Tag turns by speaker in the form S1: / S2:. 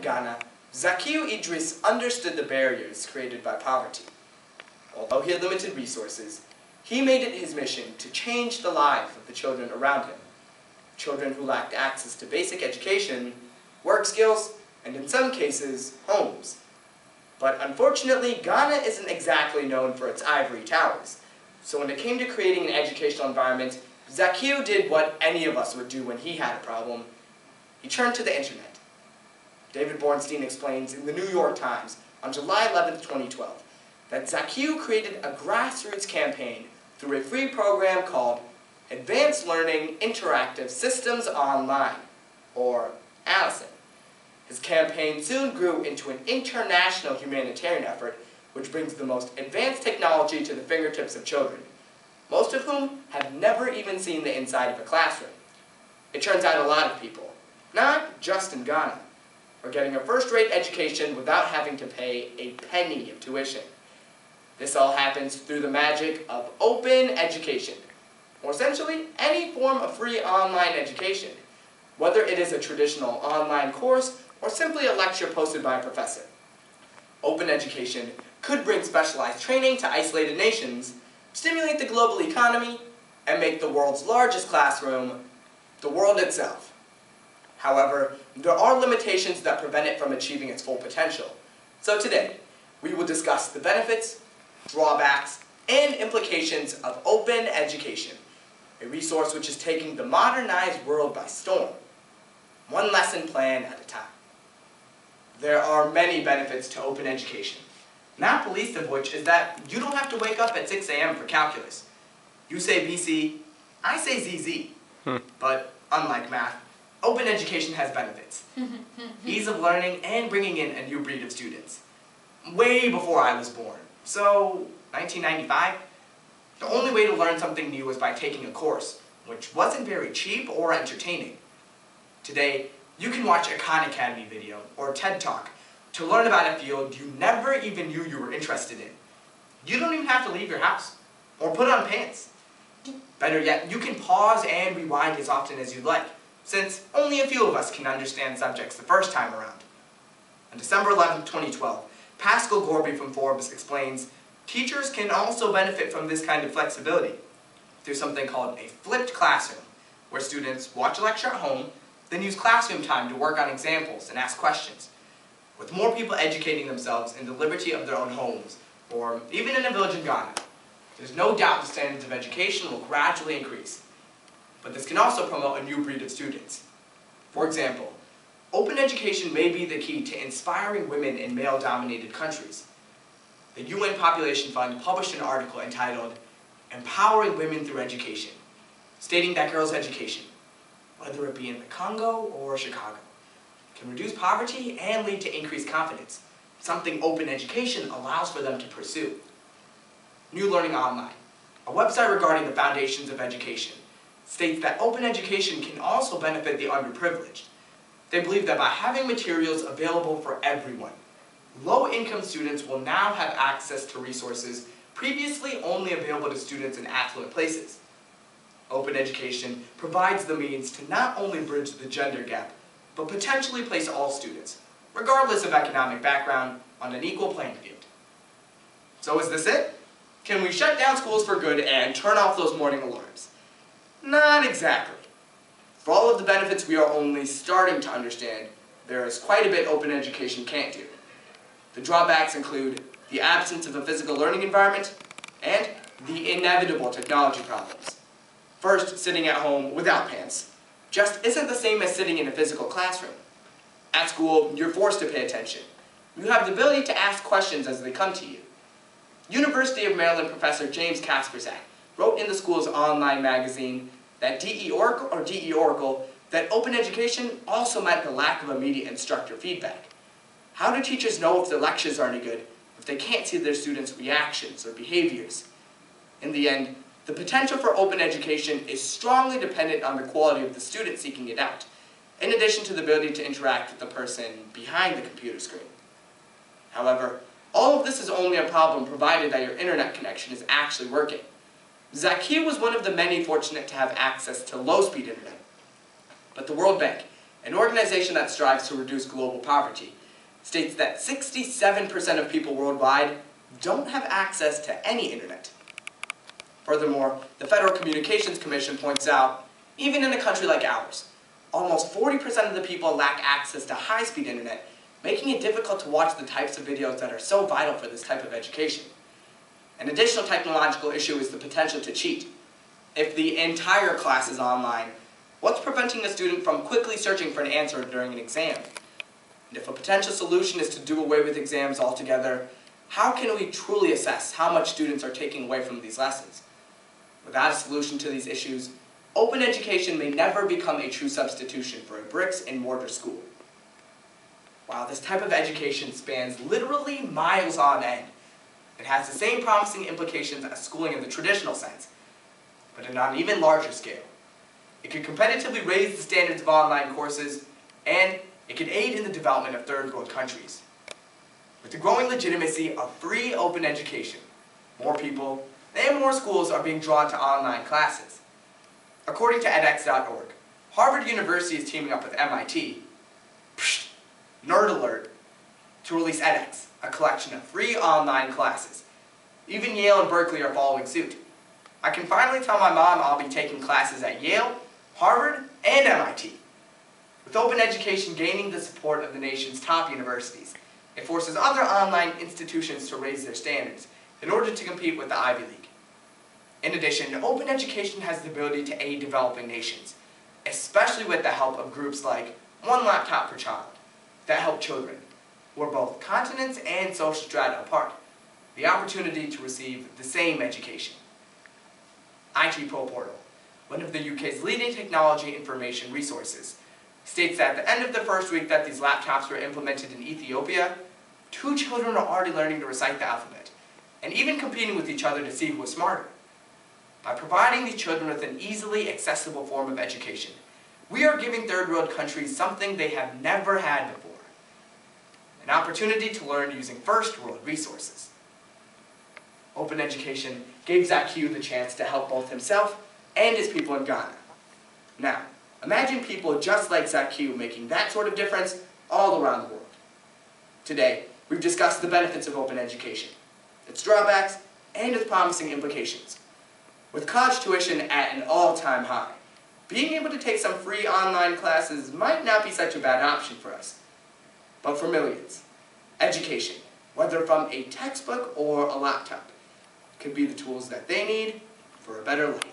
S1: of Ghana, Zakiu Idris understood the barriers created by poverty. Although he had limited resources, he made it his mission to change the lives of the children around him. Children who lacked access to basic education, work skills, and in some cases, homes. But unfortunately, Ghana isn't exactly known for its ivory towers. So when it came to creating an educational environment, Zakiu did what any of us would do when he had a problem. He turned to the internet. David Bornstein explains in the New York Times on July 11, 2012, that Zakiu created a grassroots campaign through a free program called Advanced Learning Interactive Systems Online, or ALISON. His campaign soon grew into an international humanitarian effort which brings the most advanced technology to the fingertips of children, most of whom have never even seen the inside of a classroom. It turns out a lot of people, not just in Ghana, are getting a first-rate education without having to pay a penny of tuition. This all happens through the magic of open education, or essentially any form of free online education, whether it is a traditional online course or simply a lecture posted by a professor. Open education could bring specialized training to isolated nations, stimulate the global economy, and make the world's largest classroom the world itself. However, there are limitations that prevent it from achieving its full potential. So today, we will discuss the benefits, drawbacks, and implications of open education, a resource which is taking the modernized world by storm, one lesson plan at a time. There are many benefits to open education, not the least of which is that you don't have to wake up at 6 a.m. for calculus. You say BC, I say ZZ. But unlike math, open education has benefits. Ease of learning and bringing in a new breed of students. Way before I was born, so 1995, the only way to learn something new was by taking a course, which wasn't very cheap or entertaining. Today, you can watch a Khan Academy video or TED Talk to learn about a field you never even knew you were interested in. You don't even have to leave your house or put on pants. Better yet, you can pause and rewind as often as you'd like, since only a few of us can understand subjects the first time around. On December 11, 2012, Pascal Gorby from Forbes explains, teachers can also benefit from this kind of flexibility through something called a flipped classroom, where students watch a lecture at home, then use classroom time to work on examples and ask questions. With more people educating themselves in the liberty of their own homes, or even in a village in Ghana, there's no doubt the standards of education will gradually increase. But this can also promote a new breed of students. For example, open education may be the key to inspiring women in male-dominated countries. The UN Population Fund published an article entitled, "Empowering Women Through Education," stating that girls' education, whether it be in the Congo or Chicago, can reduce poverty and lead to increased confidence, something open education allows for them to pursue. New Learning Online, a website regarding the foundations of education, states that open education can also benefit the underprivileged. They believe that by having materials available for everyone, low-income students will now have access to resources previously only available to students in affluent places. Open education provides the means to not only bridge the gender gap, but potentially place all students, regardless of economic background, on an equal playing field. So is this it? Can we shut down schools for good and turn off those morning alarms? Not exactly. For all of the benefits we are only starting to understand, there is quite a bit open education can't do. The drawbacks include the absence of a physical learning environment and the inevitable technology problems. First, sitting at home without pants just isn't the same as sitting in a physical classroom. At school, you're forced to pay attention. You have the ability to ask questions as they come to you. University of Maryland professor James Kasperzak wrote in the school's online magazine that DE Oracle that open education also meant the lack of immediate instructor feedback. How do teachers know if their lectures are any good if they can't see their students' reactions or behaviors? In the end, the potential for open education is strongly dependent on the quality of the student seeking it out, in addition to the ability to interact with the person behind the computer screen. However, all of this is only a problem provided that your internet connection is actually working. Zakiu was one of the many fortunate to have access to low-speed internet. But the World Bank an organization that strives to reduce global poverty, states that 67% of people worldwide don't have access to any internet. Furthermore, the Federal Communications Commission points out, even in a country like ours, almost 40% of the people lack access to high-speed internet, making it difficult to watch the types of videos that are so vital for this type of education. An additional technological issue is the potential to cheat. If the entire class is online, what's preventing a student from quickly searching for an answer during an exam? And if a potential solution is to do away with exams altogether, how can we truly assess how much students are taking away from these lessons? Without a solution to these issues, open education may never become a true substitution for a bricks-and-mortar school. While this type of education spans literally miles on end, it has the same promising implications as schooling in the traditional sense, but on an even larger scale. It could competitively raise the standards of online courses, and it could aid in the development of third world countries. With the growing legitimacy of free open education, more people and more schools are being drawn to online classes. According to edX.org, Harvard University is teaming up with MIT, nerd alert, to release edX, a collection of free online classes. Even Yale and Berkeley are following suit. I can finally tell my mom I'll be taking classes at Yale, Harvard, and MIT. With open education gaining the support of the nation's top universities, it forces other online institutions to raise their standards in order to compete with the Ivy League. In addition, open education has the ability to aid developing nations, especially with the help of groups like One Laptop Per Child, that help children, who are both continents and social strata apart, the opportunity to receive the same education. IT Pro Portal, one of the UK's leading technology information resources, states that at the end of the first week that these laptops were implemented in Ethiopia, 2 children are already learning to recite the alphabet, and even competing with each other to see who is smarter. By providing these children with an easily accessible form of education, we are giving third world countries something they have never had before. An opportunity to learn using first world resources. Open education gave Zakiu the chance to help both himself and his people in Ghana. Now, imagine people just like Zakiu making that sort of difference all around the world. Today, we've discussed the benefits of open education, its drawbacks, and its promising implications. With college tuition at an all-time high, being able to take some free online classes might not be such a bad option for us. But for millions, education, whether from a textbook or a laptop, could be the tools that they need for a better life.